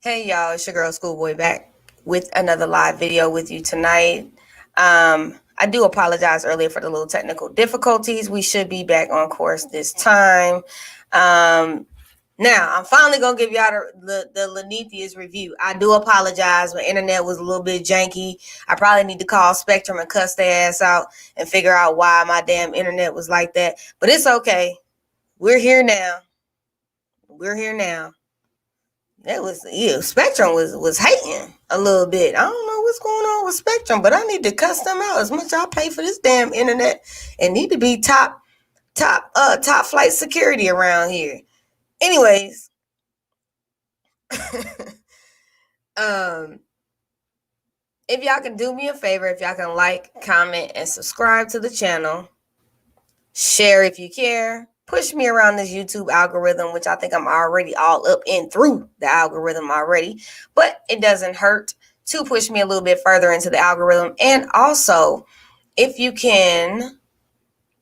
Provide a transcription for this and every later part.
Hey y'all, it's your girl Schoolboy back with another live video with you tonight. I do apologize earlier for the little technical difficulties. We should be back on course this time. Now, I'm finally going to give y'all the Linnethias review. I do apologize. My internet was a little bit janky. I probably need to call Spectrum and cuss their ass out and figure out why my damn internet was like that. But it's okay. We're here now. That was Spectrum was hating a little bit. I don't know what's going on with Spectrum, but I need to cuss them out. As much I pay for this damn internet, and need to be top flight security around here. Anyways, if y'all can do me a favor, if y'all can like, comment, and subscribe to the channel, share if you care. Push me around this YouTube algorithm, which I think I'm already all up and through the algorithm already, but it doesn't hurt to push me a little bit further into the algorithm. And also, if you can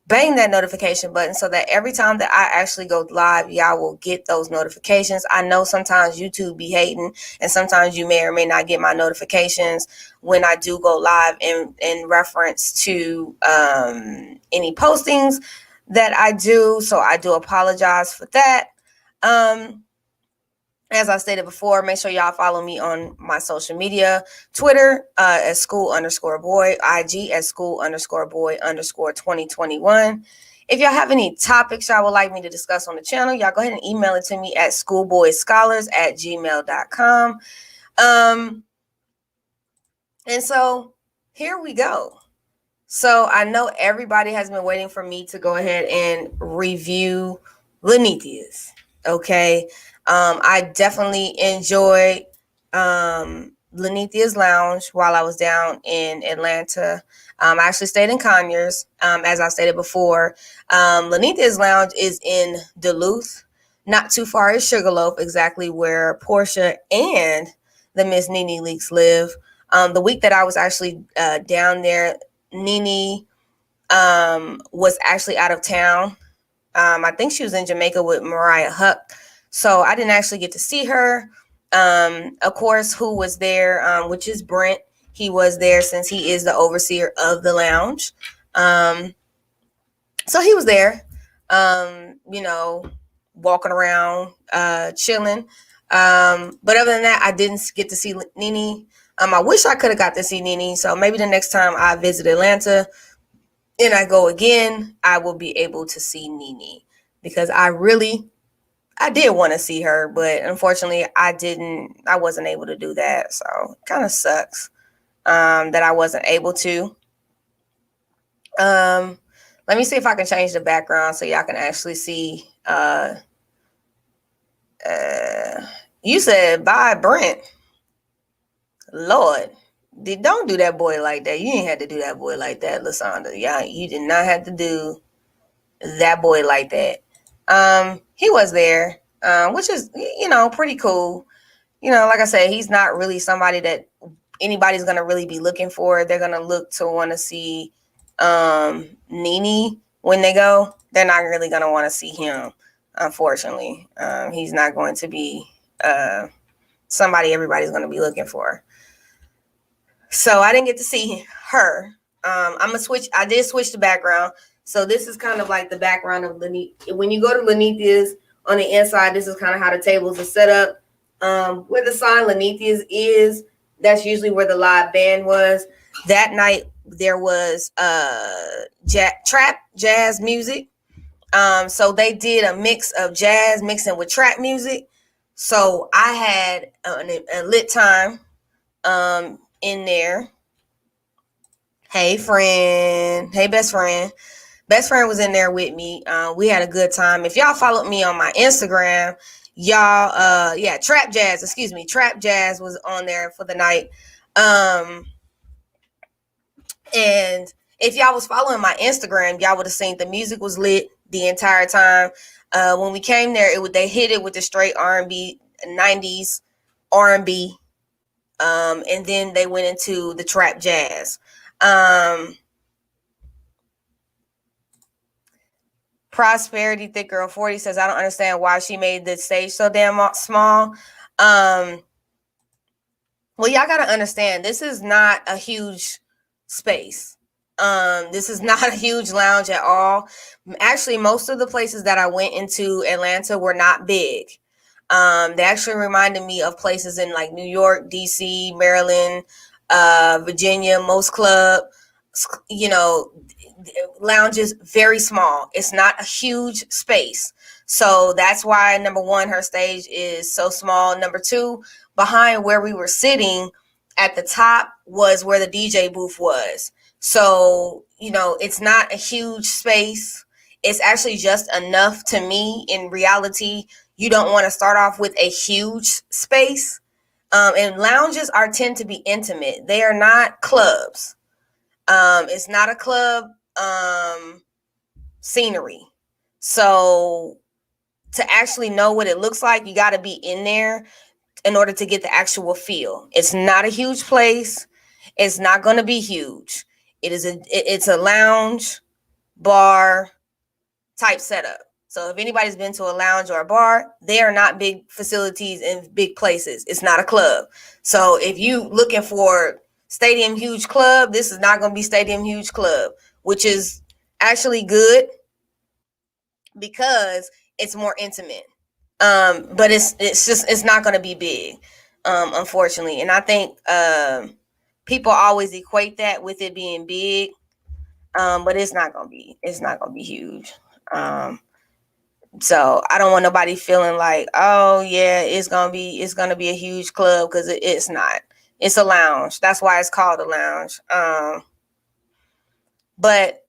bang that notification button so that every time that I actually go live, y'all will get those notifications. I know sometimes YouTube be hating, and sometimes you may or may not get my notifications when I do go live in reference to any postings that I do. So I do apologize for that. As I stated before, make sure y'all follow me on my social media. Twitter at school_boy, IG at school_boy_2021. If y'all have any topics y'all would like me to discuss on the channel, y'all go ahead and email it to me at SkoolBois Scholars@gmail.com. And so here we go. So I know everybody has been waiting for me to go ahead and review Linnethias. Okay. I definitely enjoyed Linnethias Lounge while I was down in Atlanta. I actually stayed in Conyers, as I stated before. Linnethias Lounge is in Duluth, not too far as Sugarloaf, exactly where Portia and the Miss Nene Leaks live. The week that I was actually down there, Nene was actually out of town. I think she was in Jamaica with Mariah Huck. So I didn't actually get to see her. Of course, who was there, which is Brent. He was there since he is the overseer of the lounge. So he was there, walking around, chilling. But other than that, I didn't get to see Nene. I wish I could have got to see Nene. So maybe the next time I visit Atlanta and I go again, I will be able to see Nene, because I did want to see her, but unfortunately I wasn't able to do that. So it kind of sucks that I wasn't able to. Let me see if I can change the background so y'all can actually see. You said bye, Brent. Lord, don't do that boy like that. You ain't had to do that boy like that, Lasanda. Yeah, you did not have to do that boy like that. He was there, which is, pretty cool. Like I said, he's not really somebody that anybody's going to really be looking for. They're going to look to want to see Nene when they go. They're not really going to want to see him, unfortunately. He's not going to be somebody everybody's going to be looking for. So I didn't get to see her. I did switch the background. So this is kind of like the background of Linnethias. When you go to Linnethias, on the inside, this is kind of how the tables are set up. Where the sign Linnethias is, that's usually where the live band was. That night there was trap jazz music. So they did a mix of jazz mixing with trap music. So I had a lit time in there. Hey friend, hey best friend. Best friend was in there with me. We had a good time. If y'all followed me on my Instagram, y'all, Trap Jazz was on there for the night. And if y'all was following my Instagram, y'all would have seen the music was lit the entire time. When we came there, they hit it with the straight R&B, 90s R&B. And then they went into the trap jazz. Prosperity Thick Girl 40 says, I don't understand why she made the stage so damn small. Well, y'all got to understand, this is not a huge space. This is not a huge lounge at all. Actually, most of the places that I went into Atlanta were not big. They actually reminded me of places in like New York, DC, Maryland, Virginia, most club, you know, lounges very small. It's not a huge space. So that's why, number one, her stage is so small. Number two, behind where we were sitting at the top was where the DJ booth was. So, it's not a huge space. It's actually just enough to me. In reality, you don't want to start off with a huge space. And lounges tend to be intimate. They are not clubs. It's not a club scenery. So to actually know what it looks like, you got to be in there in order to get the actual feel. It's not a huge place. It's not going to be huge. It's a lounge bar type setup. So if anybody's been to a lounge or a bar, they are not big facilities in big places. It's not a club. So if you looking for stadium huge club, this is not going to be stadium huge club, which is actually good because it's more intimate. But it's not going to be big, unfortunately. And I think people always equate that with it being big, but it's not going to be huge. So I don't want nobody feeling like, oh yeah, it's gonna be a huge club, because it's not. It's a lounge. That's why it's called a lounge. But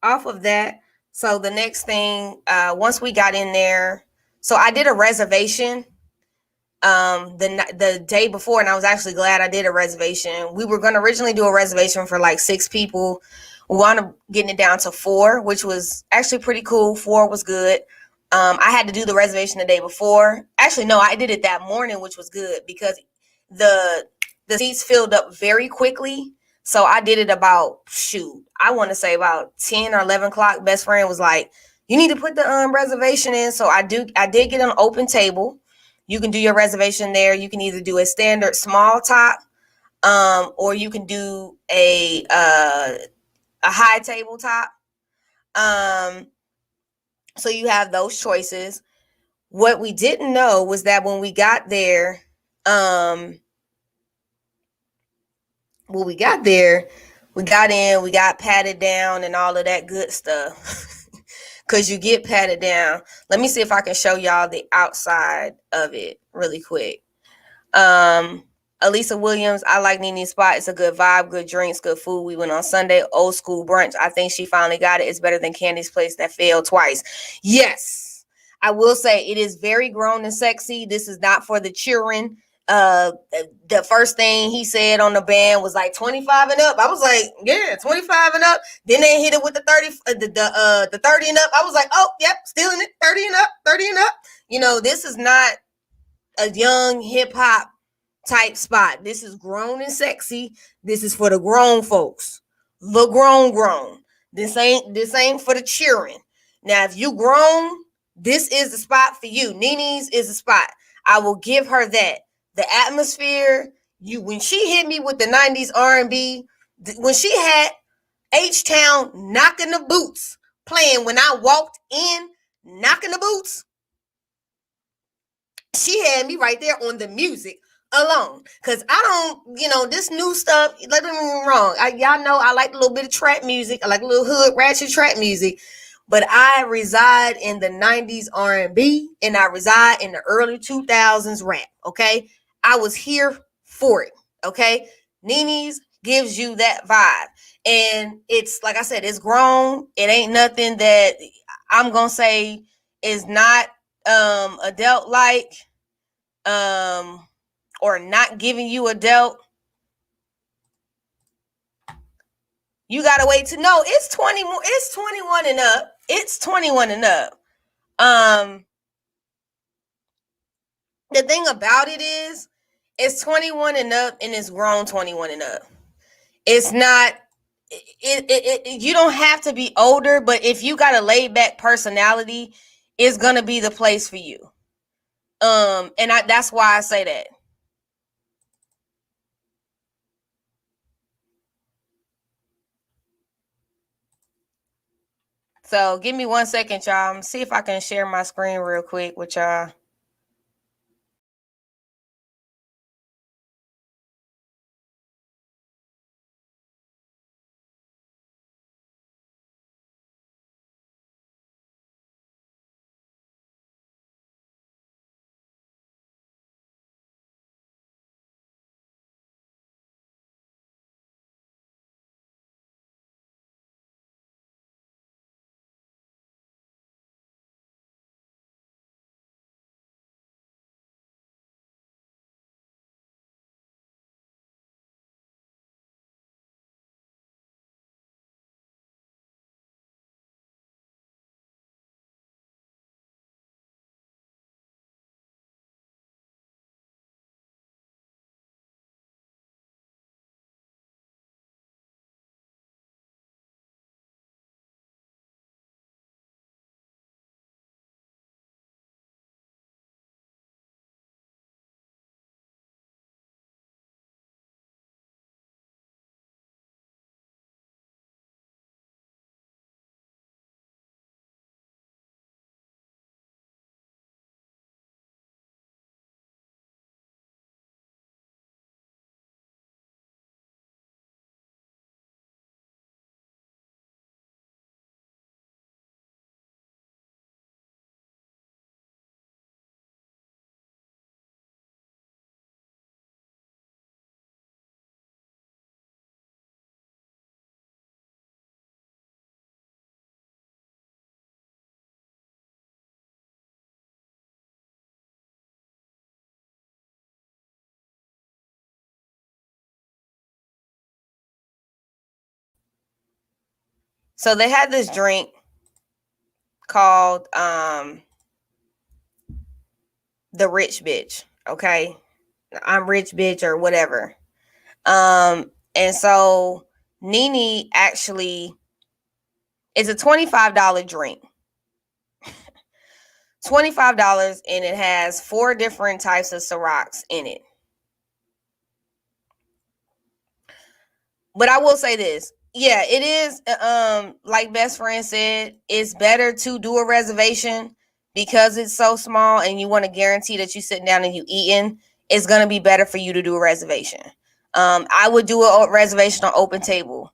off of that, so the next thing, once we got in there, so I did a reservation the day before, and I was actually glad I did a reservation. We were going to originally do a reservation for like 6 people. We wound up getting it down to 4, which was actually pretty cool. 4 was good. I had to do the reservation the day before. Actually, no, I did it that morning, which was good because the seats filled up very quickly. So I did it about, I want to say about 10 or 11 o'clock. Best friend was like, you need to put the reservation in. So I did get an open table. You can do your reservation there. You can either do a standard small top, or you can do a high tabletop. So you have those choices. What we didn't know was that when we got there, we got in, we got patted down and all of that good stuff. Because you get patted down. Let me see if I can show y'all the outside of it really quick. Elisa Williams, I like Nini's spot. It's a good vibe, good drinks, good food. We went on Sunday, old school brunch. I think she finally got it. It's better than Candy's place that failed twice. Yes, I will say it is very grown and sexy. This is not for the children. The first thing he said on the band was like 25 and up. I was like, yeah, 25 and up. Then they hit it with the 30, the 30 and up. I was like, oh, yep, still in it, 30 and up, 30 and up. This is not a young hip hop type spot. This is grown and sexy. This is for the grown folks. The grown. This ain't for the children. Now, if you grown, this is the spot for you. Nini's is the spot. I will give her that. The atmosphere, when she hit me with the 90s R&B, when she had H-Town knocking the boots playing when I walked in, knocking the boots, she had me right there on the music alone. Because I don't, this new stuff, let me get wrong. Y'all know I like a little bit of trap music. I like a little hood ratchet trap music. But I reside in the 90s R&B, and I reside in the early 2000s rap, okay? I was here for it, okay? Nini's gives you that vibe. And it's, like I said, it's grown. It ain't nothing that I'm going to say is not adult-like, or not giving you adult. You got to wait to know. It's 21 and up. It's 21 and up. The thing about it is, it's 21 and up, and it's grown 21 and up. It's not, you don't have to be older, but if you got a laid back personality, it's going to be the place for you. And that's why I say that. So give me 1 second, y'all. I'm gonna see if I can share my screen real quick with y'all. So they had this drink called the rich bitch. Okay. I'm rich bitch or whatever. And so Nene actually is a $25 drink. $25, and it has 4 different types of Cirocs in it. But I will say this. Yeah, it is like best friend said, it's better to do a reservation because it's so small and you want to guarantee that you sitting down and you eating. It's going to be better for you to do a reservation. I would do a reservation on Open Table.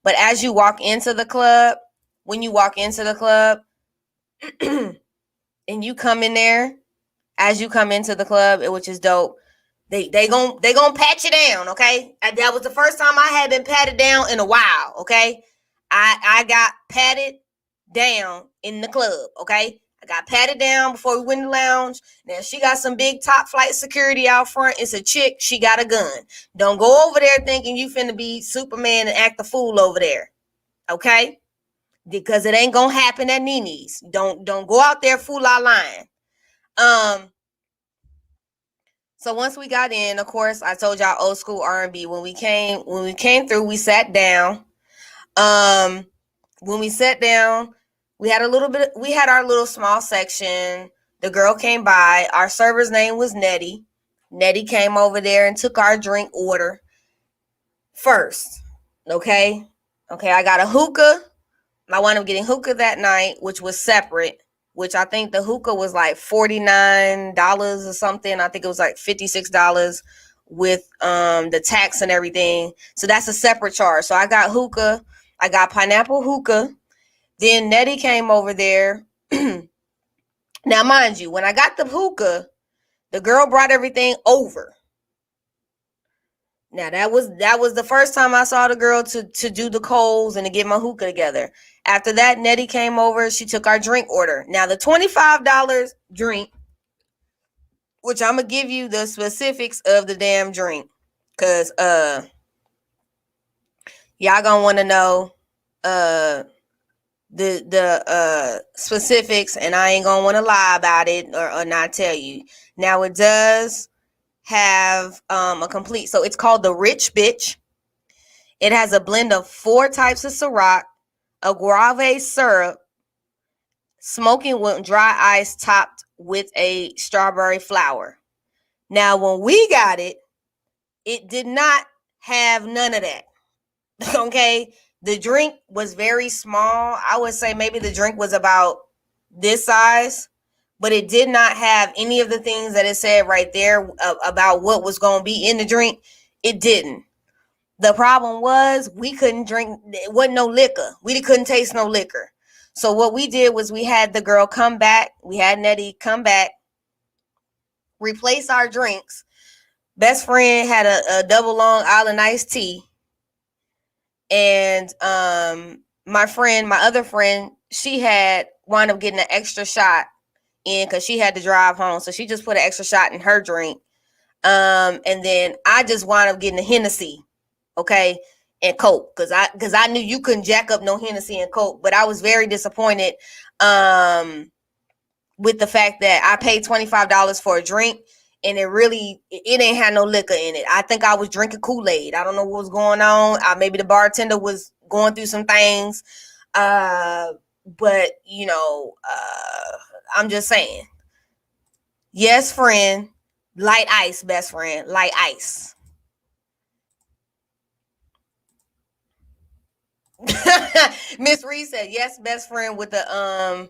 But as you walk into the club, when you walk into the club and you come in there, as you come into the club, which is dope, they gonna pat you down, okay? That was the first time I had been patted down in a while, okay? I got patted down in the club, okay? I got patted down before we went in the lounge. Now she got some big top flight security out front. It's a chick. She got a gun. Don't go over there thinking you finna be Superman and act the fool over there, okay? Because it ain't gonna happen at Nene's. Don't go out there fool our line. So once we got in, of course, I told y'all old school R&B. When we came through, we sat down. When we sat down, we had our little small section. The girl came by. Our server's name was Nettie. Nettie came over there and took our drink order first. Okay. I got a hookah. I wound up getting hookah that night, which was separate, which I think the hookah was like $49 or something. I think it was like $56 with the tax and everything. So that's a separate charge. So I got hookah. I got pineapple hookah. Then Nettie came over there. Now, mind you, when I got the hookah, the girl brought everything over. Now that was the first time I saw the girl to do the coals and to get my hookah together. After that, Nettie came over. She took our drink order. Now the $25 drink, which I'm gonna give you the specifics of the damn drink, cause y'all gonna want to know the specifics, and I ain't gonna want to lie about it or not tell you. Now it does have a complete. So it's called the Rich Bitch. It has a blend of 4 types of Ciroc, agave syrup, smoking with dry ice topped with a strawberry flower. Now, when we got it, it did not have none of that. Okay? The drink was very small. I would say maybe the drink was about this size, but it did not have any of the things that it said right there about what was going to be in the drink. It didn't. The problem was we couldn't drink. It wasn't no liquor. We couldn't taste no liquor. So what we did was we had the girl come back. We had Nettie come back, replace our drinks. Best friend had a double Long Island iced tea. And my other friend, she had wound up getting an extra shot in because she had to drive home. So she just put an extra shot in her drink. And then I just wound up getting a Hennessy, okay, and Coke. Because I knew you couldn't jack up no Hennessy and Coke. But I was very disappointed with the fact that I paid $25 for a drink. And it ain't had no liquor in it. I think I was drinking Kool-Aid. I don't know what was going on. Maybe the bartender was going through some things. But, I'm just saying. Yes, friend. Light ice, best friend. Light ice. Miss Reed said, yes, best friend with the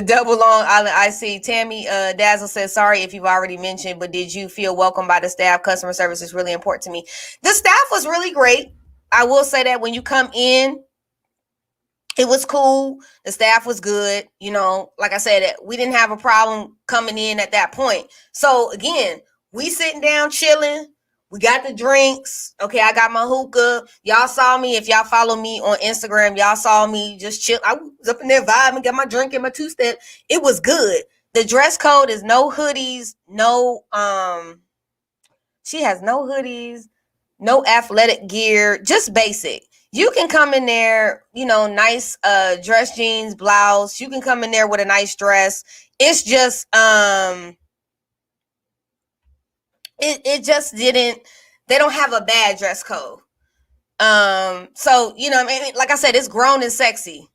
double Long Island IC. Tammy Dazzle says, sorry if you've already mentioned, but did you feel welcome by the staff? Customer service is really important to me. The staff was really great. I will say that when you come in, it was cool. The staff was good. Like I said, we didn't have a problem coming in at that point. So again, we sitting down chilling. We got the drinks. Okay, I got my hookah. Y'all saw me. If y'all follow me on Instagram, y'all saw me just chill. I was up in there vibing, got my drink and my two-step. It was good. The dress code is no hoodies, she has no hoodies, no athletic gear, just basic. You can come in there, nice dress jeans, blouse. You can come in there with a nice dress. It's just it just didn't, they don't have a bad dress code. So like I said, it's grown and sexy.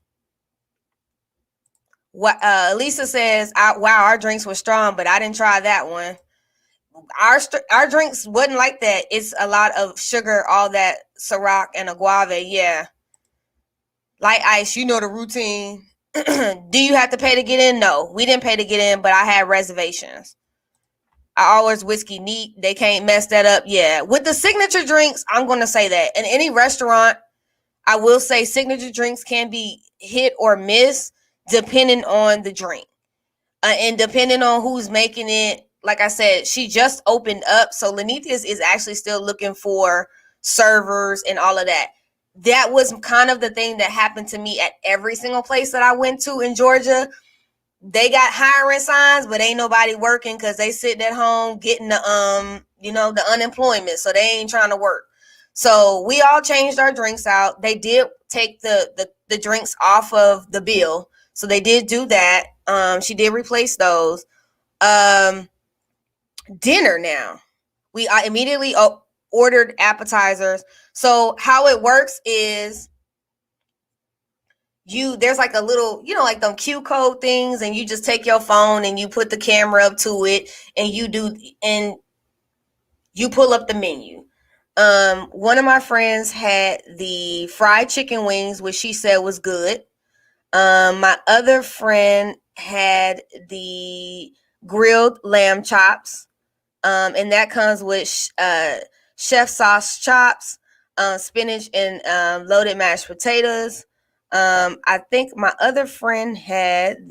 What Lisa says, wow, our drinks were strong, but I didn't try that one. Our drinks wasn't like that. It's a lot of sugar, all that Ciroc and agave. Yeah. Light ice, the routine. Do you have to pay to get in? No, we didn't pay to get in, but I had reservations. I always whiskey neat. They can't mess that up. Yeah. With the signature drinks, I'm going to say that. In any restaurant, I will say signature drinks can be hit or miss depending on the drink. And depending on who's making it. Like I said, she just opened up. So Linnethias is actually still looking for servers and all of that. That was kind of the thing that happened to me at every single place that I went to in Georgia. They got hiring signs, but ain't nobody working because they sitting at home getting the unemployment. So they ain't trying to work. So we all changed our drinks out. They did take the drinks off of the bill. So they did do that. She did replace those. Dinner now. I immediately ordered appetizers. So how it works is there's like a little, like them Q code things, and you just take your phone and you put the camera up to it and you pull up the menu. One of my friends had the fried chicken wings, which she said was good. My other friend had the grilled lamb chops. And that comes with chef sauce chops, spinach and loaded mashed potatoes. I think my other friend had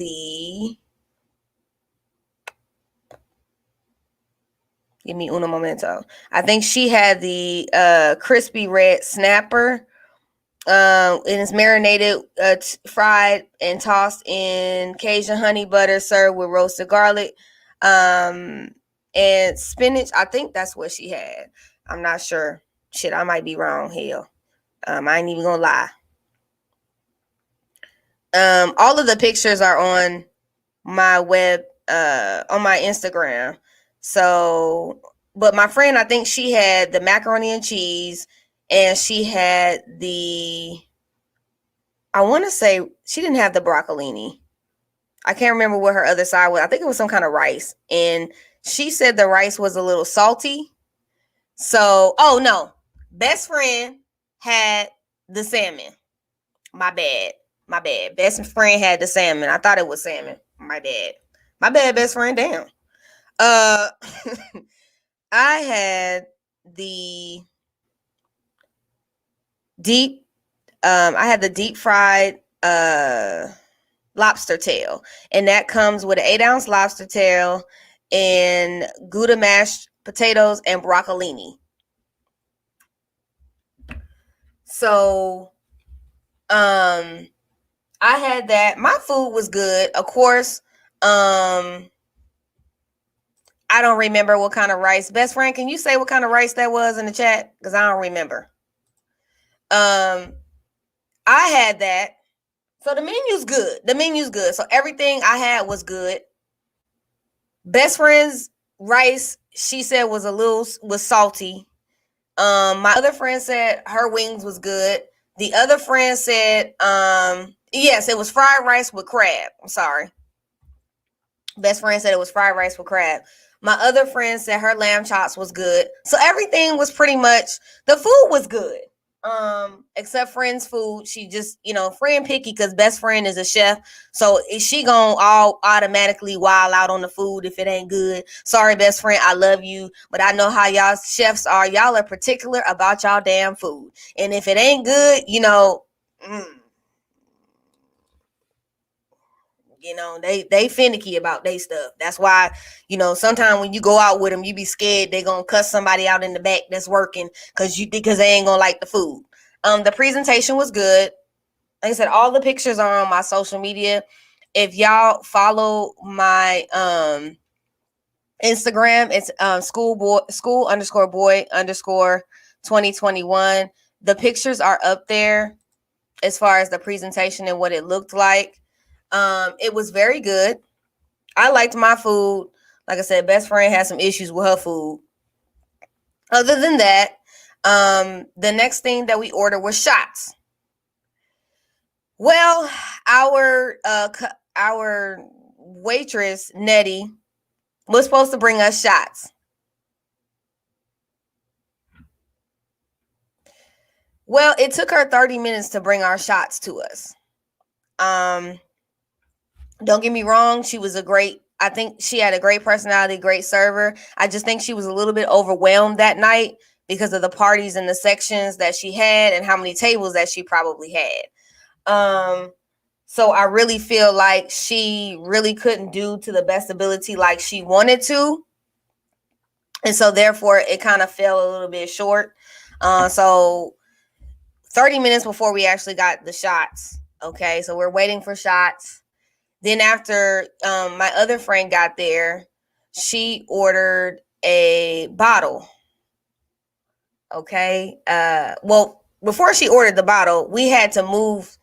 give me uno momento. I think she had the crispy red snapper. And it's marinated, fried and tossed in Cajun honey butter, served with roasted garlic. And spinach, I think that's what she had. I'm not sure. Shit, I might be wrong. Hell. I ain't even gonna lie. All of the pictures are on my web, on my Instagram. So, but my friend, I think she had the macaroni and cheese, and she had I want to say she didn't have the broccolini. I can't remember what her other side was. I think it was some kind of rice. And she said the rice was a little salty. So, oh no. Best friend had the salmon. My bad. Best friend had the salmon. I thought it was salmon. My bad, best friend. Damn. I had the deep deep fried lobster tail, and that comes with an 8-ounce lobster tail and Gouda mashed potatoes and broccolini. So I had that. My food was good. Of course, I don't remember what kind of rice. Best friend, can you say what kind of rice that was in the chat? Because I don't remember. I had that. So the menu's good. So everything I had was good. Best friend's rice, she said, was salty. My other friend said her wings was good. The other friend said, yes, it was fried rice with crab. I'm sorry. Best friend said it was fried rice with crab. My other friend said her lamb chops was good. So everything was pretty much, the food was good. Except friend's food. She just, friend picky because best friend is a chef. So is she gonna all automatically wild out on the food if it ain't good? Sorry, best friend, I love you, but I know how y'all chefs are. Y'all are particular about y'all damn food. And if it ain't good, they finicky about their stuff. That's why, sometimes when you go out with them, you be scared they gonna cuss somebody out in the back that's working because they ain't gonna like the food. The presentation was good. Like I said, all the pictures are on my social media. If y'all follow my Instagram, it's school_boy_2021. The pictures are up there as far as the presentation and what it looked like. It was very good. I liked my food. Like I said, best friend had some issues with her food. Other than that, the next thing that we ordered was shots. Well, our waitress Nettie was supposed to bring us shots. Well, it took her 30 minutes to bring our shots to us. Don't get me wrong, I think she had a great personality, great server. I just think she was a little bit overwhelmed that night because of the parties and the sections that she had and how many tables that she probably had. So I really feel like she really couldn't do to the best ability like she wanted to. And so therefore it kind of fell a little bit short. So 30 minutes before we actually got the shots. Okay, so we're waiting for shots. Then after my other friend got there, she ordered a bottle. Okay. Well, before she ordered the bottle, we had to move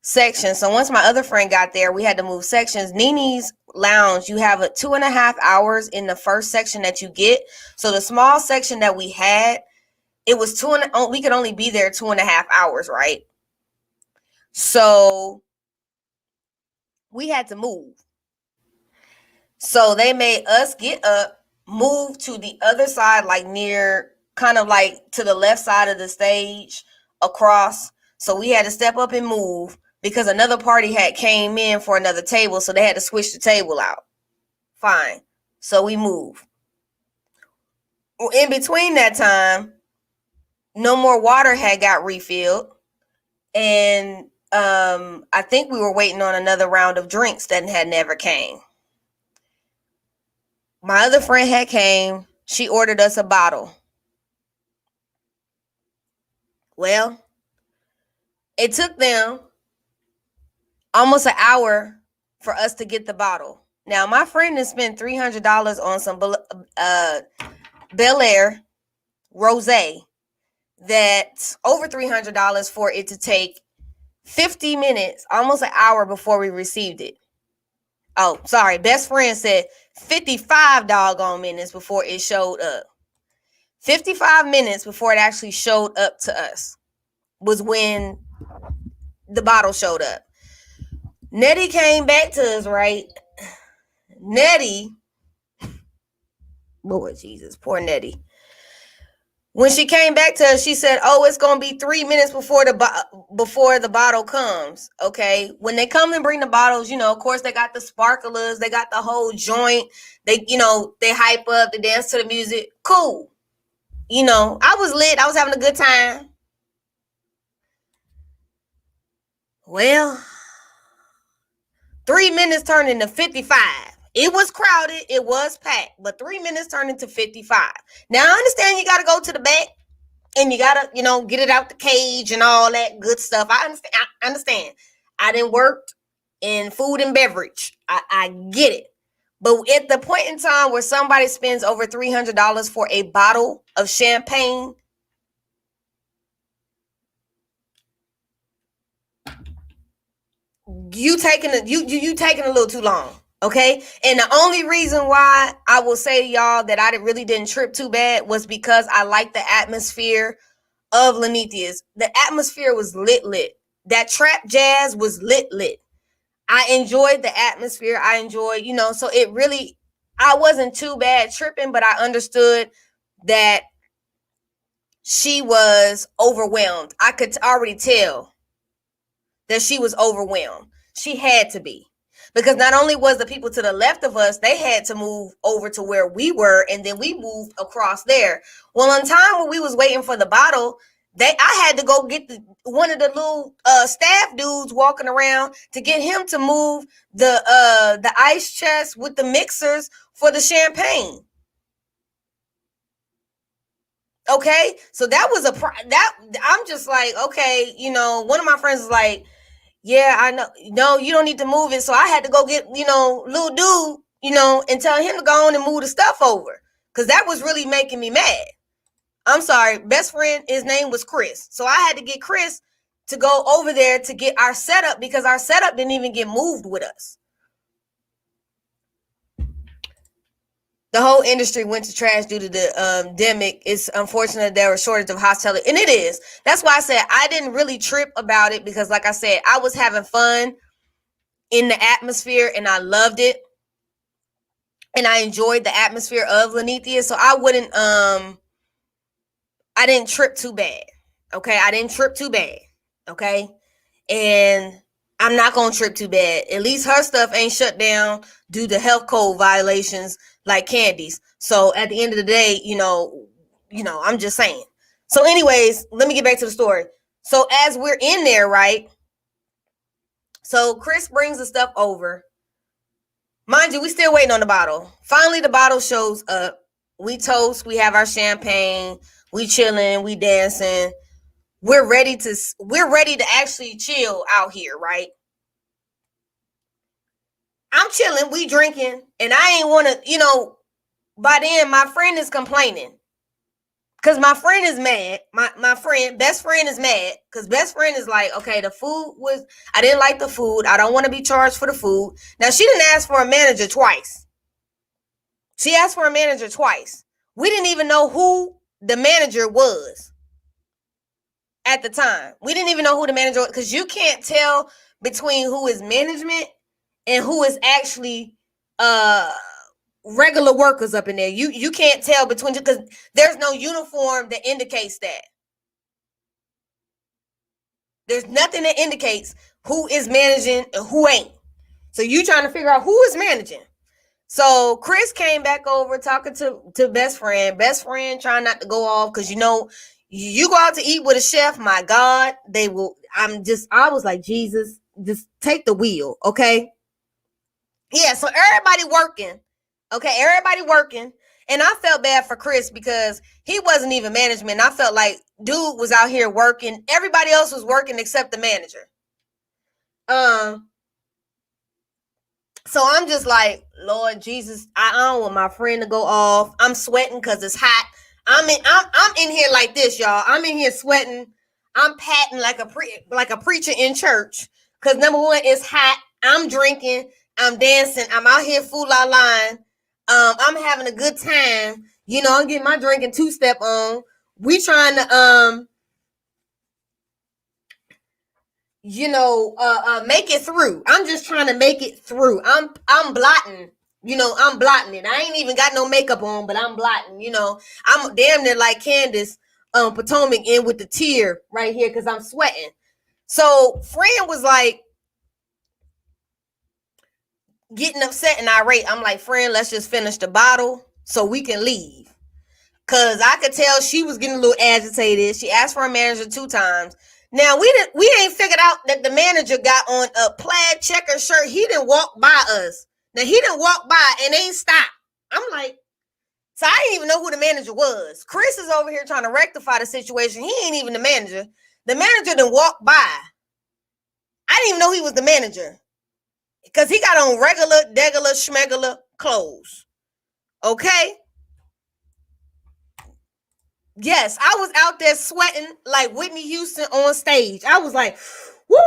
sections. So once my other friend got there, we had to move sections. Linnethias Lounge, you have 2.5 hours in the first section that you get. So the small section that we had, it was we could only be there 2.5 hours, right? So we had to move. So they made us get up, move to the other side, like near, kind of like to the left side of the stage across. So we had to step up and move because another party had came in for another table. So they had to switch the table out. Fine. So we move. In between that time, no more water had got refilled. And I think we were waiting on another round of drinks that had never came. My other friend had came. She ordered us a bottle. Well, it took them almost an hour for us to get the bottle. Now, my friend has spent $300 on some Bel Air Rosé. That's over $300 for it to take 50 minutes, almost an hour before we received it. Oh, sorry. Best friend said 55 doggone minutes before it showed up. 55 minutes before it actually showed up to us was when the bottle showed up. Nettie came back to us, right? Nettie, Lord Jesus, poor Nettie. When she came back to us, she said, "Oh, it's gonna be 3 minutes before the bottle comes." Okay, when they come and bring the bottles, of course they got the sparklers, they got the whole joint. They hype up, they dance to the music. Cool. I was lit. I was having a good time. Well, 3 minutes turned into 55. It was crowded, it was packed, but 3 minutes turned into 55. Now I understand you got to go to the back and you gotta, get it out the cage and all that good stuff. I understand. I didn't work in food and beverage. I get it. But at the point in time where somebody spends over $300 for a bottle of champagne, you taking a little too long. Okay. And the only reason why I will say to y'all that I really didn't trip too bad was because I like the atmosphere of Linnethias. The atmosphere was lit. That trap jazz was lit. I enjoyed the atmosphere. I enjoyed, so it really, I wasn't too bad tripping, but I understood that she was overwhelmed. I could already tell that she was overwhelmed. She had to be. Because not only was the people to the left of us, they had to move over to where we were, and then we moved across there. Well, on time when we was waiting for the bottle, I had to go get one of the little staff dudes walking around to get him to move the ice chest with the mixers for the champagne. Okay, so that was I'm just like, okay, one of my friends was like, yeah, I know. No, you don't need to move it. So I had to go get, little dude, and tell him to go on and move the stuff over. Because that was really making me mad. I'm sorry. Best friend, his name was Chris. So I had to get Chris to go over there to get our setup because our setup didn't even get moved with us. The whole industry went to trash due to the pandemic. It's unfortunate there was a shortage of hospitality. And it is. That's why I said I didn't really trip about it because, like I said, I was having fun in the atmosphere and I loved it. And I enjoyed the atmosphere of Lanithia. So I didn't trip too bad. Okay. I didn't trip too bad. Okay. And I'm not going to trip too bad. At least her stuff ain't shut down due to health code violations like Candy's. So at the end of the day, I'm just saying. So anyways, let me get back to the story. So as we're in there, right? So Chris brings the stuff over. Mind you, we still waiting on the bottle. Finally, the bottle shows up. We toast. We have our champagne. We chilling. We dancing. We're ready to actually chill out here, right? I'm chilling. We drinking, and I ain't want to. By then, my friend is complaining because my friend is mad. My friend, best friend, is mad because best friend is like, okay, the food was. I didn't like the food. I don't want to be charged for the food. Now she didn't ask for a manager twice. She asked for a manager twice. We didn't even know who the manager was at the time. We didn't even know who the manager was because you can't tell between who is management and who is actually regular workers up in there. You can't tell between because there's no uniform that indicates that. There's nothing that indicates who is managing and who ain't. So you trying to figure out who is managing. So Chris came back over talking to best friend. Best friend trying not to go off because you go out to eat with a chef. My God, they will. I was like, Jesus, just take the wheel, okay? Yeah. So everybody working, okay? Everybody working, and I felt bad for Chris because he wasn't even management. I felt like dude was out here working. Everybody else was working except the manager. So I'm just like, Lord Jesus, I don't want my friend to go off. I'm sweating because it's hot. I'm in here like this, y'all. I'm in here sweating. I'm patting like a preacher in church. Because number one, it's hot. I'm drinking. I'm dancing. I'm out here fool la line. I'm having a good time. I'm getting my drinking two-step on. We trying to make it through. I'm just trying to make it through. I'm blotting You know, I'm blotting it. I ain't even got no makeup on, but I'm blotting. You know, I'm damn near like Candace Potomac in with the tear right here because I'm sweating. So friend was like getting upset and irate. I'm like, friend, let's just finish the bottle so we can leave. Cause I could tell she was getting a little agitated. She asked for a manager 2 times. Now we ain't figured out that the manager got on a plaid checker shirt. He didn't walk by us. Now he didn't walk by and ain't stop. I'm like, so I didn't even know who the manager was. Chris is over here trying to rectify the situation. He ain't even the manager. The manager didn't walk by. I didn't even know he was the manager. Because he got on regular, degular, schmegular clothes. Okay? Yes, I was out there sweating like Whitney Houston on stage. I was like, woo!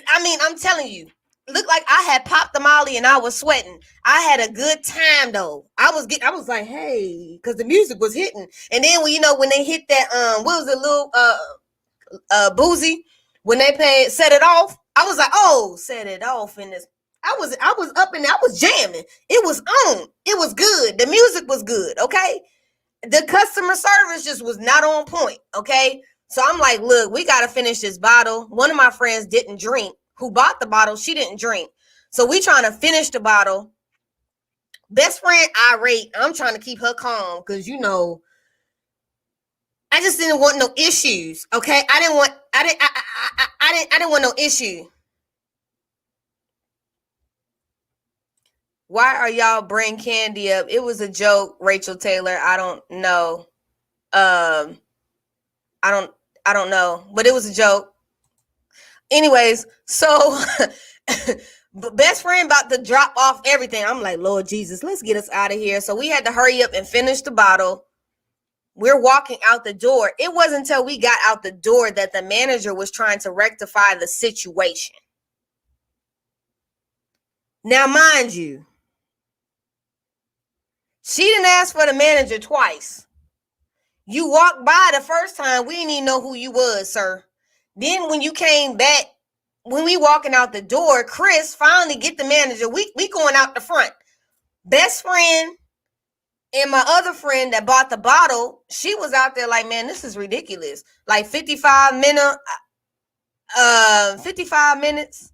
I mean, I'm telling you, looked like I had popped the molly and I was sweating. I had a good time though. I was like, hey, because the music was hitting. And then when they hit that what was it, little Boozy, when they Set It Off, I was like, oh, Set It Off in this. I was up and I was jamming. It was on. It was good. The music was good. Okay. The customer service just was not on point, okay? So I'm like, look, we got to finish this bottle. One of my friends didn't drink. Who bought the bottle, she didn't drink. So we trying to finish the bottle. Best friend irate. I'm trying to keep her calm because, I just didn't want no issues, okay? I didn't want no issue. Why are y'all bring Candy up? It was a joke, Rachel Taylor. I don't know. I don't know, but it was a joke. Anyways, so best friend about to drop off everything. I'm like, Lord Jesus, let's get us out of here. So we had to hurry up and finish the bottle. We're walking out the door. It wasn't until we got out the door that the manager was trying to rectify the situation. Now, mind you, she didn't ask for the manager twice. You walked by the first time, we didn't even know who you was, sir. Then when you came back, when we walking out the door, Chris finally get the manager. We going out the front. Best friend and my other friend that bought the bottle, she was out there like, man, this is ridiculous. Like 55 minutes. 55 minutes.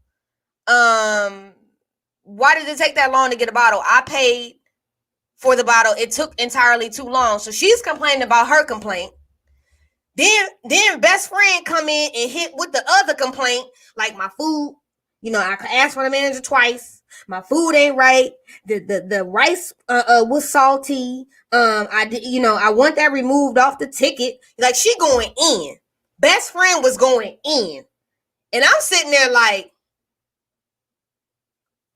Why did it take that long to get a bottle? I paid for the bottle. It took entirely too long. So she's complaining about her complaint. Then best friend come in and hit with the other complaint, like my food. I asked for the manager twice. My food ain't right. The rice was salty. I want that removed off the ticket. Like she going in. Best friend was going in. And I'm sitting there like,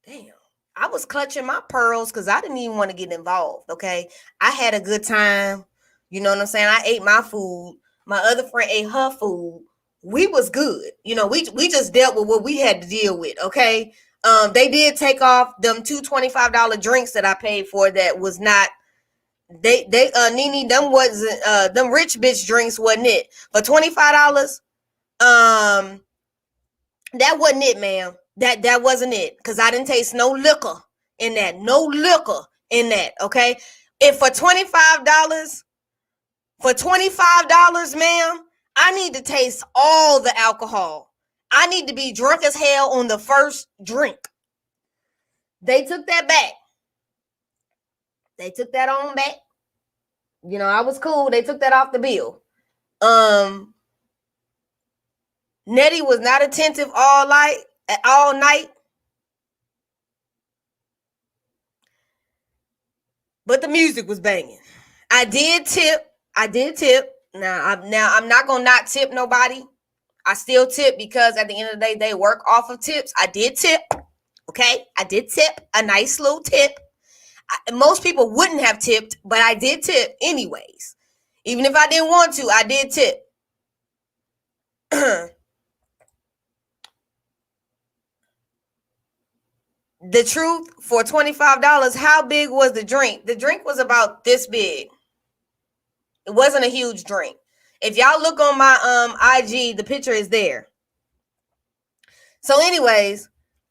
damn. I was clutching my pearls because I didn't even want to get involved. Okay. I had a good time. You know what I'm saying? I ate my food. My other friend ate her food. We was good. We just dealt with what we had to deal with, okay? They did take off them two $25 drinks that I paid for that was not, Nene, them wasn't, them rich bitch drinks wasn't it. For $25, that wasn't it, ma'am. That wasn't it. Because I didn't taste no liquor in that. No liquor in that, okay? If for $25, ma'am, I need to taste all the alcohol. I need to be drunk as hell on the first drink. They took that back. They took that on back. I was cool. They took that off the bill. Nettie was not attentive all night. But the music was banging. I did tip. Now I'm not gonna not tip nobody. I still tip because at the end of the day, they work off of tips. I did tip. Okay, I did tip a nice little tip. Most people wouldn't have tipped, but I did tip anyways. Even if I didn't want to, I did tip. The truth, for $25, how big was the drink? The drink was about this big. It wasn't a huge drink. If y'all look on my IG, the picture is there. So anyways,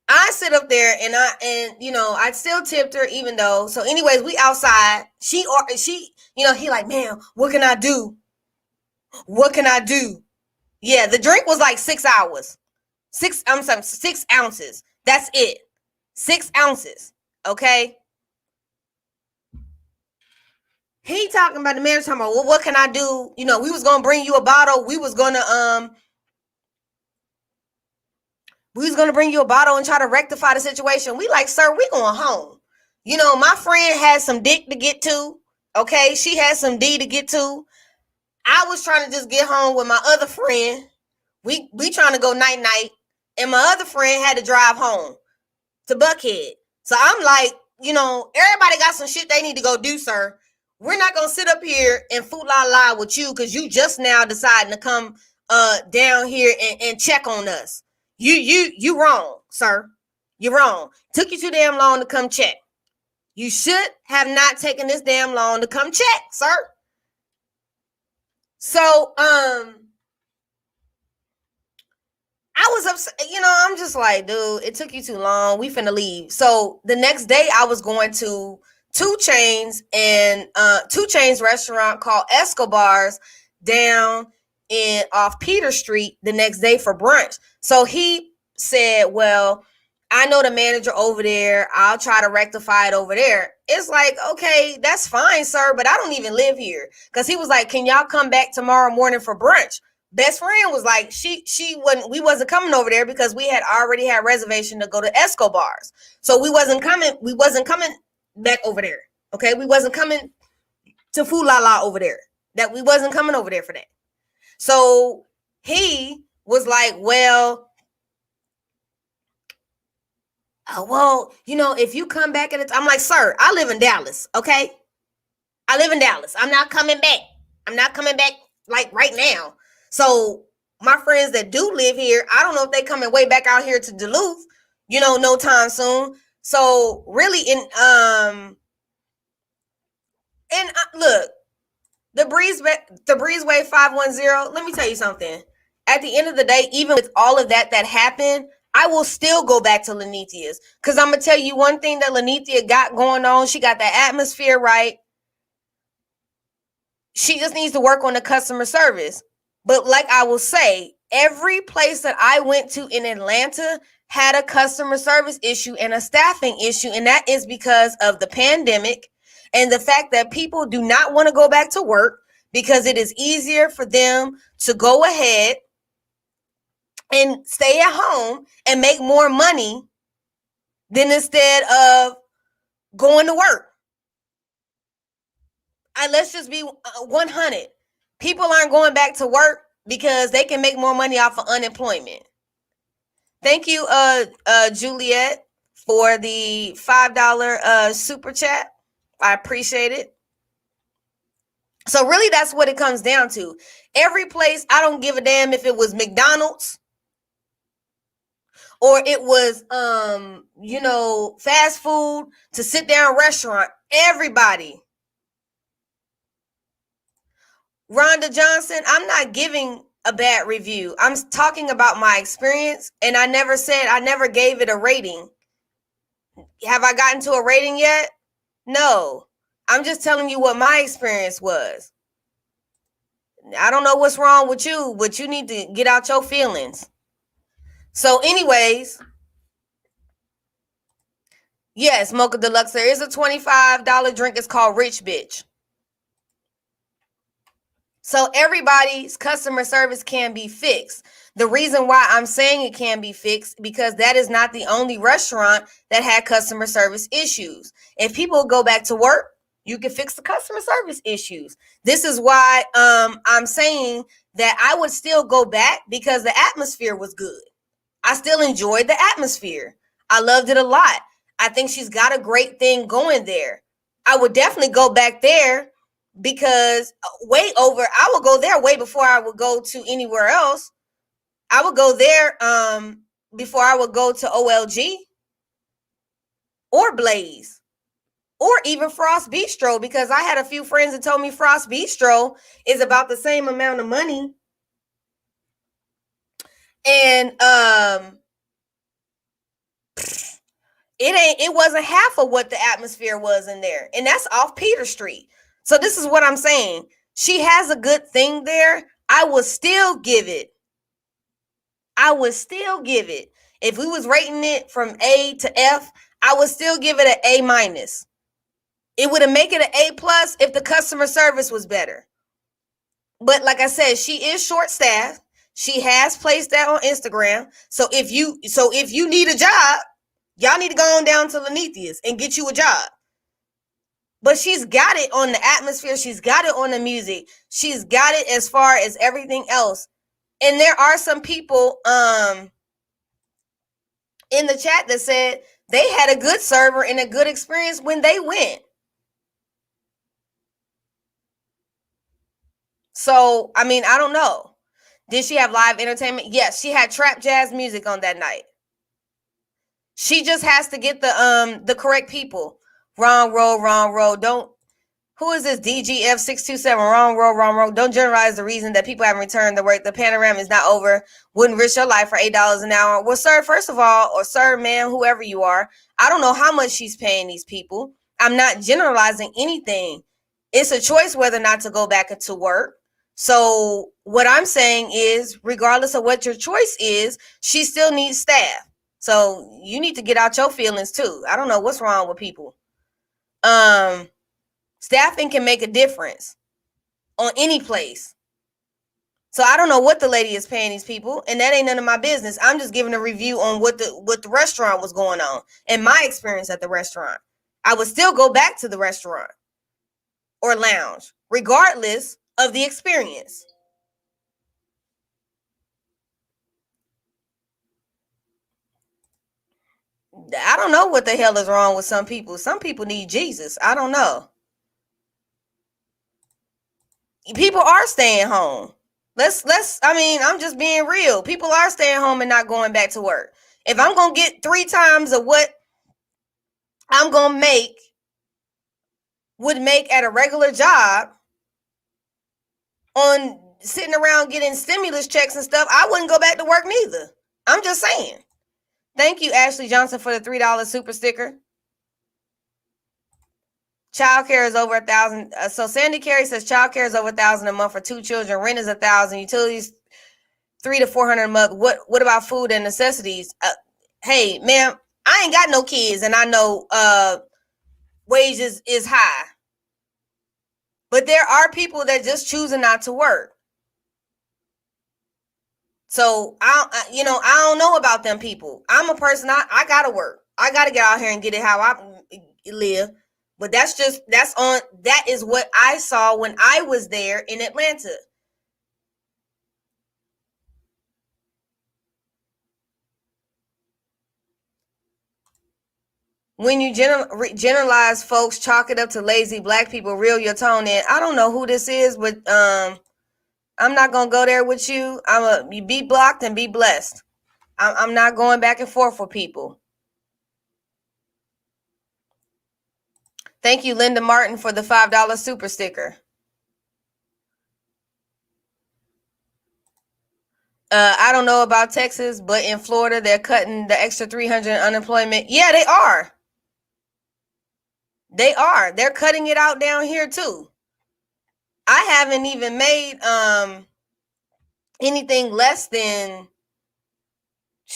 I sit up there and I still tipped her even though. So anyways, we outside. She, he like, man, what can I do? What can I do? Yeah, the drink was like 6 hours. 6 ounces. That's it. 6 ounces. Okay. He talking about the man talking about, well, what can I do? We was gonna bring you a bottle. We was gonna bring you a bottle and try to rectify the situation. We like, sir, we going home. My friend had some dick to get to. Okay, she had some D to get to. I was trying to just get home with my other friend. We trying to go night night, and my other friend had to drive home to Buckhead. So I'm like, everybody got some shit they need to go do, sir. We're not gonna sit up here and fool la la with you because you just now deciding to come down here and check on us. You wrong, sir. You're wrong. Took you too damn long to come check. You should have not taken this damn long to come check, sir. So I was upset. I'm just like, dude, it took you too long. We finna leave. So the next day I was going to 2 Chainz and 2 Chainz restaurant called SkoolBois down off Peter Street the next day for brunch. So he said, well, I know the manager over there. I'll try to rectify it over there. It's like, okay, that's fine, sir, but I don't even live here. Because he was like, can y'all come back tomorrow morning for brunch? Best friend was like, we wasn't coming over there because we had already had reservation to go to SkoolBois. So we wasn't coming back over there. Okay, we wasn't coming to Foo La La over there. That we wasn't coming over there for that. So he was like, well, if you come back at it, I'm like, sir, I live in Dallas. Okay, I live in Dallas. I'm not coming back. Like right now. So my friends that do live here, I don't know if they coming way back out here to Duluth, no time soon. So really, look, the Breezeway 510. Let me tell you something. At the end of the day, even with all of that happened, I will still go back to Linnethias because I'm gonna tell you one thing that Lanithia got going on. She got that atmosphere right. She just needs to work on the customer service. But like I will say, every place that I went to in Atlanta had a customer service issue and a staffing issue. And that is because of the pandemic and the fact that people do not want to go back to work because it is easier for them to go ahead and stay at home and make more money than instead of going to work. Let's just be 100. People aren't going back to work because they can make more money off of unemployment. Thank you, Juliet, for the $5 super chat. I appreciate it. So really, that's what it comes down to. Every place, I don't give a damn if it was McDonald's or it was, fast food to sit down restaurant. Everybody. Rhonda Johnson, I'm not giving a bad review. I'm talking about my experience, and I never gave it a rating. Have I gotten to a rating yet? No. I'm just telling you what my experience was. I don't know what's wrong with you, but you need to get out your feelings. So anyways, yes, Mocha Deluxe, there is a $25 drink. It's called Rich Bitch. So everybody's customer service can be fixed. The reason why I'm saying it can be fixed because that is not the only restaurant that had customer service issues. If people go back to work, you can fix the customer service issues. This is why I'm saying that I would still go back because the atmosphere was good. I still enjoyed the atmosphere. I loved it a lot. I think she's got a great thing going there. I would definitely go back there because I would go there way before I would go to anywhere else. I would go there before I would go to OLG or Blaze or even Frost Bistro because I had a few friends that told me Frost Bistro is about the same amount of money. And it wasn't half of what the atmosphere was in there. And that's off Peter Street. So this is what I'm saying. She has a good thing there. I would still give it. If we was rating it from A to F, I would still give it an A minus. It would have made it an A plus if the customer service was better. But like I said, she is short staffed. She has placed that on Instagram. So if you need a job, y'all need to go on down to Linnethias and get you a job. But she's got it on the atmosphere. She's got it on the music. She's got it as far as everything else. And there are some people in the chat that said they had a good server and a good experience when they went. So, I mean, I don't know. Did she have live entertainment? Yes, she had trap jazz music on that night. She just has to get the correct people. Wrong road. Don't. Who is this? DGF627. Wrong road. Don't generalize the reason that people haven't returned to work. The panorama is not over. Wouldn't risk your life for $8 an hour. Well, sir, first of all, or sir, ma'am, whoever you are, I don't know how much she's paying these people. I'm not generalizing anything. It's a choice whether or not to go back into work. So what I'm saying is, regardless of what your choice is, she still needs staff. So you need to get out your feelings too. I don't know what's wrong with people. Staffing can make a difference on any place. So I don't know what the lady is paying these people, and that ain't none of my business. I'm just giving a review on what the restaurant was going on and my experience at the restaurant. I would still go back to the restaurant or lounge, regardless of the experience. I don't know what the hell is wrong with some people. Some people need Jesus. I don't know. People are staying home. I'm just being real. People are staying home and not going back to work. If I'm going to get 3 times of what I'm going to would make at a regular job on sitting around getting stimulus checks and stuff, I wouldn't go back to work neither. I'm just saying. Thank you, Ashley Johnson, for the $3 super sticker. Childcare is over $1,000. So Sandy Carey says childcare is over $1,000 a month for 2 children. Rent is $1,000. Utilities $300 to $400 a month. What about food and necessities? Hey, ma'am, I ain't got no kids, and I know wages is high. But there are people that just choosing not to work. So I don't know about them people. I'm a person. I gotta work. I gotta get out here and get it how I live. But that is what I saw when I was there in Atlanta. When you generalize folks, chalk it up to lazy black people, reel your tone in. I don't know who this is, but I'm not gonna go there with you. You be blocked and be blessed. I'm not going back and forth with people. Thank you, Linda Martin, for the $5 super sticker. I don't know about Texas, but in Florida, they're cutting the extra 300 unemployment. Yeah, they are. They're cutting it out down here too. I haven't even made anything less than,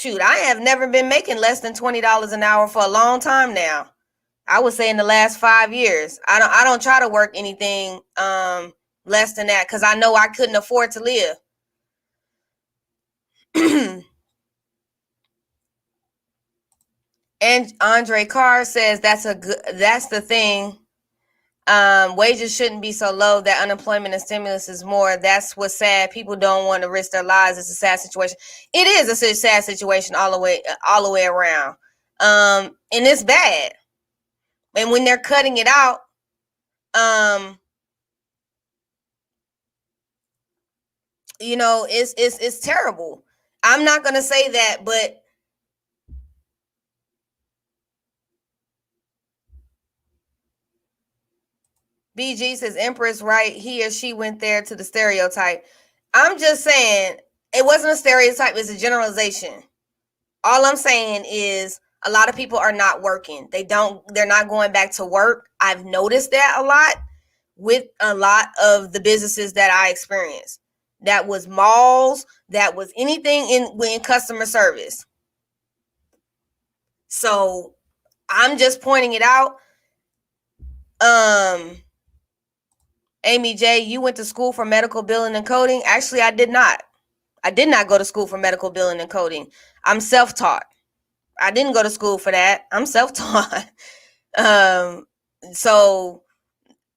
I have never been making less than $20 an hour for a long time now. I would say in the last 5 years. I don't try to work anything less than that because I know I couldn't afford to live. And Andre Carr says that's the thing. Wages shouldn't be so low that unemployment and stimulus is more. That's what's sad. People don't want to risk their lives. It's a sad situation. It is a sad situation all the way around. And it's bad. And when they're cutting it out, it's terrible. I'm not gonna say that, but BG says Empress right. He or she went there to the stereotype. I'm just saying it wasn't a stereotype. It's a generalization. All I'm saying is A lot of people are not working. They're not going back to work. I've noticed that a lot with a lot of the businesses that I experienced. That was malls, that was anything in customer service. So I'm just pointing it out. Amy J, you went to school for medical billing and coding? Actually, I did not. I did not go to school for medical billing and coding. I'm self-taught. I didn't go to school for that. I'm self-taught. So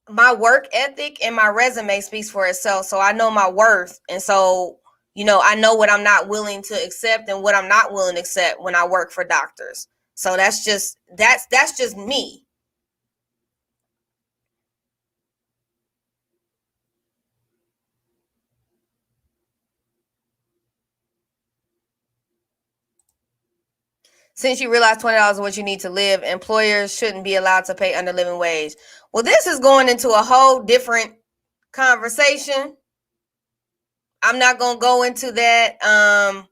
my work ethic and my resume speaks for itself. So I know my worth. And so, I know what I'm not willing to accept and what I'm not willing to accept when I work for doctors. So that's just me. Since you realize $20 is what you need to live, employers shouldn't be allowed to pay under living wage. Well, this is going into a whole different conversation. I'm not going to go into that.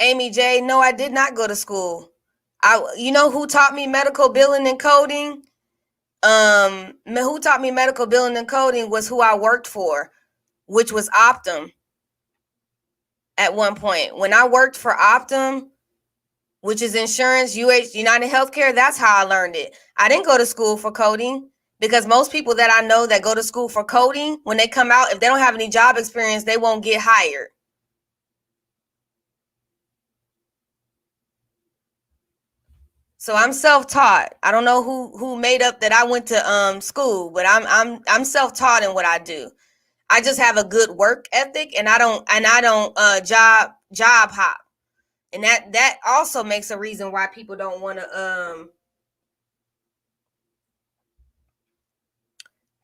Amy J, no, I did not go to school. You know who taught me medical billing and coding? Who taught me medical billing and coding was who I worked for, which was Optum. At one point, when I worked for Optum, which is insurance, United Healthcare, that's how I learned it. I didn't go to school for coding because most people that I know that go to school for coding, when they come out, if they don't have any job experience, they won't get hired. So I'm self-taught. I don't know who made up that I went to school, but I'm self-taught in what I do. I just have a good work ethic, and I don't job hop, and that also makes a reason why people don't want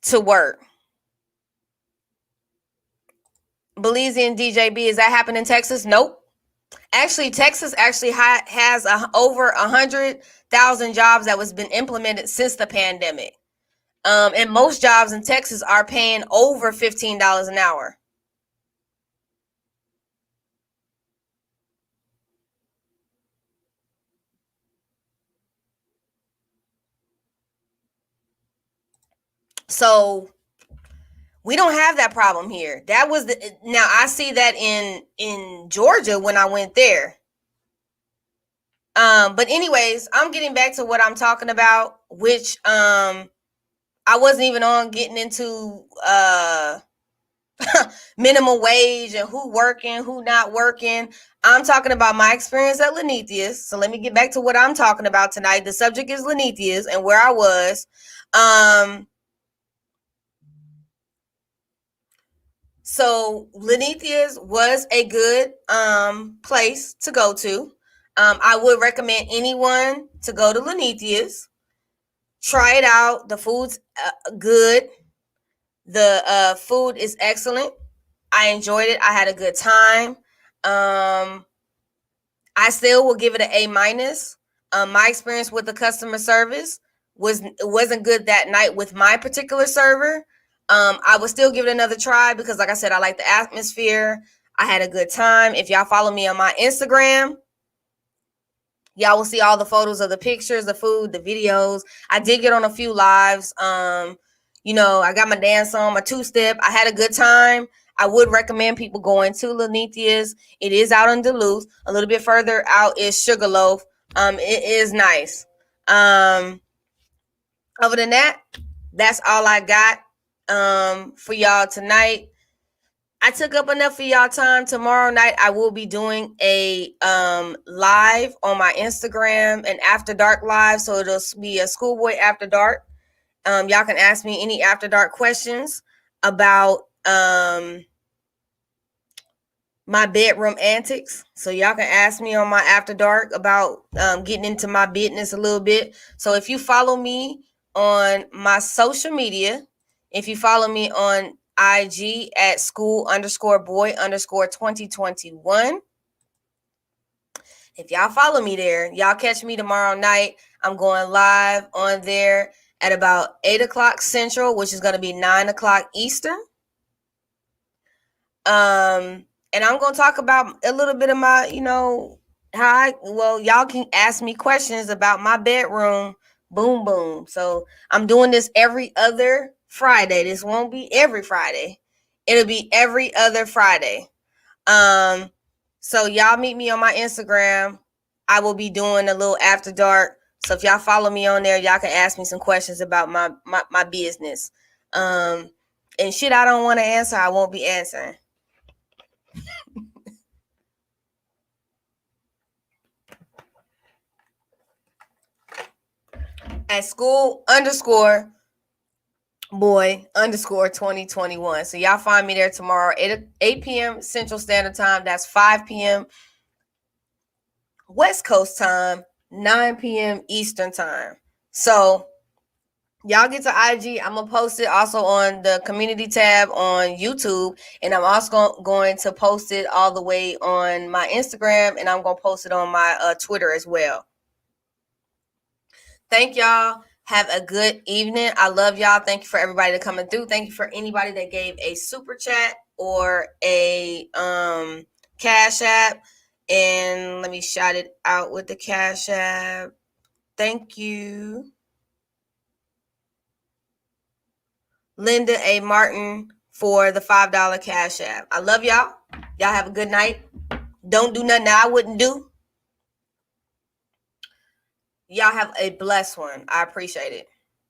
to work. Belizean DJB, is that happening in Texas? Nope. Actually, Texas actually has over 100,000 jobs that was been implemented since the pandemic. And most jobs in Texas are paying over $15 an hour. So we don't have that problem here. Now I see that in Georgia when I went there. But anyways, I'm getting back to what I'm talking about, which I wasn't even on getting into minimum wage and who working, who not working. I'm talking about my experience at Linnethias. So let me get back to what I'm talking about tonight. The subject is Linnethias and where I was. So Linnethias was a good place to go to. I would recommend anyone to go to Linnethias. Try it out. The food's good. The food is excellent. I enjoyed it. I had a good time. I still will give it an A-. My experience with the customer service wasn't good that night with my particular server. I would still give it another try because, like I said, I like the atmosphere. I had a good time. If y'all follow me on my Instagram, y'all will see all the photos of the pictures, the food, the videos. I did get on a few lives. I got my dance on, my two-step. I had a good time. I would recommend people going to Linnethias. It is out in Duluth. A little bit further out is Sugarloaf. It is nice. Other than that, that's all I got for y'all tonight. I took up enough of y'all time. Tomorrow night, I will be doing a live on my Instagram, an After Dark live. So it'll be a Schoolboy After Dark. Y'all can ask me any After Dark questions about my bedroom antics. So y'all can ask me on my After Dark about getting into my business a little bit. So if you follow me on my social media, if you follow me on IG at school_boy_2021, if y'all follow me there, y'all catch me tomorrow night. I'm going live on there at about 8 o'clock Central, which is going to be 9 o'clock Eastern. And I'm going to talk about a little bit of my, y'all can ask me questions about my bedroom. Boom, boom. So I'm doing this every other Friday. This won't be every Friday. It'll be every other Friday. So y'all meet me on my Instagram. I will be doing a little after dark. So if y'all follow me on there, y'all can ask me some questions about my business. And shit I don't want to answer, I won't be answering. At school_boy_ 2021. So y'all find me there tomorrow, 8 p.m. Central Standard Time. That's 5 p.m. West Coast time, 9 p.m. Eastern Time. So y'all get to IG. I'm going to post it also on the community tab on YouTube. And I'm also going to post it all the way on my Instagram. And I'm going to post it on my Twitter as well. Thank y'all. Have a good evening. I love y'all. Thank you for everybody that coming through. Thank you for anybody that gave a super chat or a Cash App. And let me shout it out with the Cash App. Thank you. Linda A. Martin for the $5 Cash App. I love y'all. Y'all have a good night. Don't do nothing I wouldn't do. Y'all have a blessed one. I appreciate it.